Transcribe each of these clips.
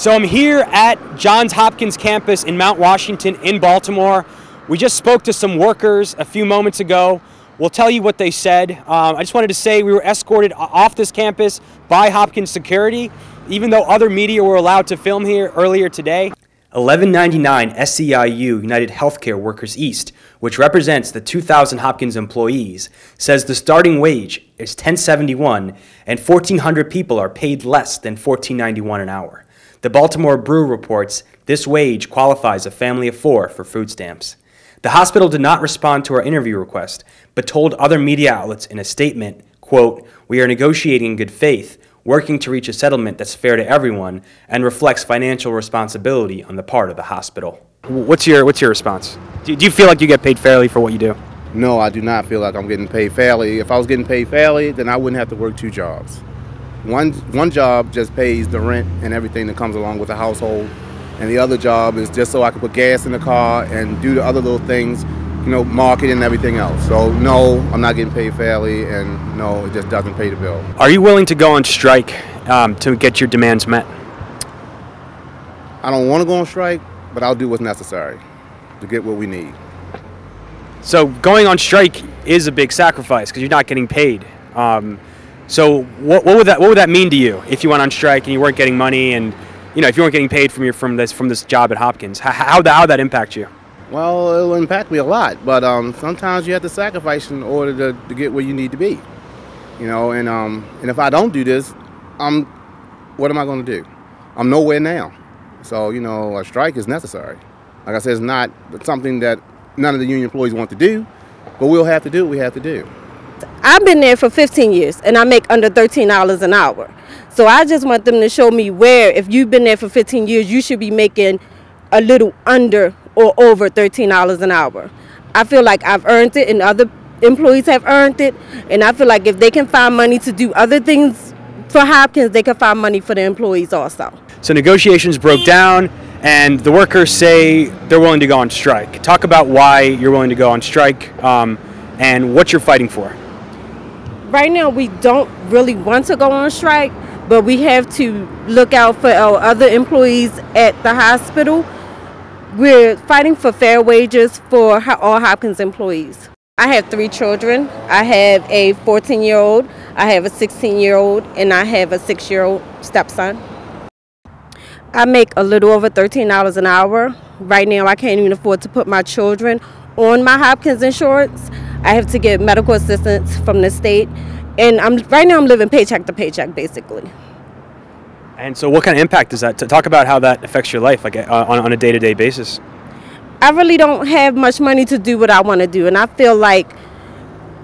So I'm here at Johns Hopkins campus in Mount Washington in Baltimore. We just spoke to some workers a few moments ago. We'll tell you what they said. I just wanted to say we were escorted off this campus by Hopkins security, even though other media were allowed to film here earlier today. 1199 SEIU United Healthcare Workers East, which represents the 2,000 Hopkins employees, says the starting wage is $10.71 and 1,400 people are paid less than $14.91 an hour. The Baltimore Brew reports this wage qualifies a family of four for food stamps. The hospital did not respond to our interview request, but told other media outlets in a statement, quote, "We are negotiating in good faith, working to reach a settlement that's fair to everyone and reflects financial responsibility on the part of the hospital." What's your response? Do you feel like you get paid fairly for what you do? No, I do not feel like I'm getting paid fairly. If I was getting paid fairly, then I wouldn't have to work two jobs. One job just pays the rent and everything that comes along with the household, and the other job is just so I can put gas in the car and do the other little things, marketing and everything else. So no, I'm not getting paid fairly, and no, it just doesn't pay the bill. Are you willing to go on strike to get your demands met? I don't want to go on strike, but I'll do what's necessary to get what we need. So going on strike is a big sacrifice because you're not getting paid. So what would that mean to you if you went on strike and you weren't getting money, and if you weren't getting paid from this job at Hopkins? How'd that impact you? Well, it'll impact me a lot, but sometimes you have to sacrifice in order to get where you need to be. And if I don't do this, what am I going to do? I'm nowhere now. So a strike is necessary. Like I said, it's not something that none of the union employees want to do, but we'll have to do what we have to do. I've been there for 15 years, and I make under $13 an hour. So I just want them to show me where, if you've been there for 15 years, you should be making a little under or over $13 an hour. I feel like I've earned it, and other employees have earned it, and I feel like if they can find money to do other things for Hopkins, they can find money for the employees also. So negotiations broke down, and the workers say they're willing to go on strike. Talk about why you're willing to go on strike and what you're fighting for. Right now, we don't really want to go on strike, but we have to look out for our other employees at the hospital. We're fighting for fair wages for all Hopkins employees. I have 3 children. I have a 14-year-old, I have a 16-year-old, and I have a 6-year-old stepson. I make a little over $13 an hour. Right now, I can't even afford to put my children on my Hopkins insurance. I have to get medical assistance from the state, and right now I'm living paycheck to paycheck, basically. And so what kind of impact does that, talk about how that affects your life, like on a day-to-day basis? I really don't have much money to do what I want to do, and I feel like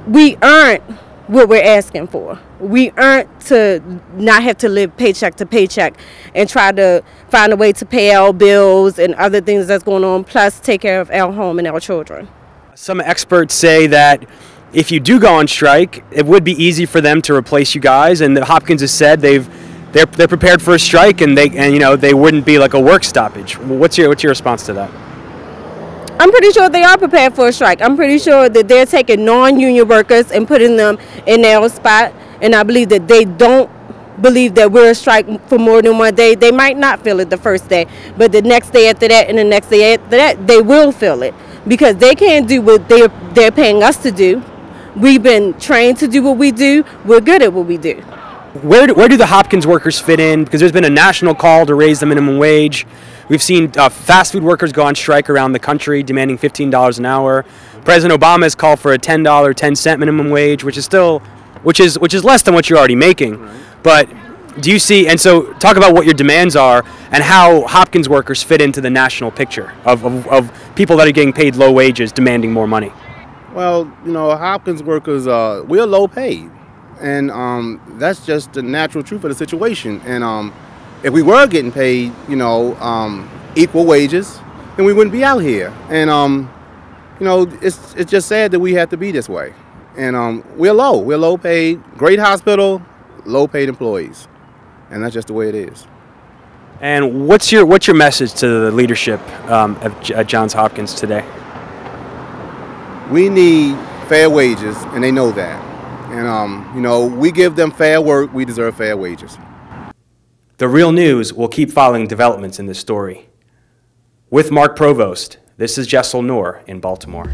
we aren't what we're asking for. We aren't to not have to live paycheck to paycheck and try to find a way to pay our bills and other things that's going on, plus take care of our home and our children. Some experts say that if you do go on strike, it would be easy for them to replace you guys, and Hopkins has said they're prepared for a strike, and they wouldn't be like a work stoppage. What's your response to that? I'm pretty sure they are prepared for a strike. I'm pretty sure that they're taking non-union workers and putting them in their spot, and I believe that they don't believe that we're a strike for more than one day. They might not feel it the first day, but the next day after that and the next day after that, they will feel it, because they can't do what they're paying us to do. We've been trained to do what we do. We're good at what we do. Where do the Hopkins workers fit in? Because there's been a national call to raise the minimum wage. We've seen fast food workers go on strike around the country, demanding $15 an hour. President Obama has called for a $10.10 minimum wage, which is less than what you're already making. Right. But do you see? And so, talk about what your demands are and how Hopkins workers fit into the national picture of people that are getting paid low wages, demanding more money. Well, Hopkins workers, we're low paid, and that's just the natural truth of the situation. And if we were getting paid, equal wages, then we wouldn't be out here. And it's just sad that we have to be this way. And we're low paid, great hospital, low paid employees, and that's just the way it is. And what's your message to the leadership at Johns Hopkins today? We need fair wages, and they know that. And we give them fair work, we deserve fair wages. The Real News will keep following developments in this story. With Mark Provost, this is Jessel Noor in Baltimore.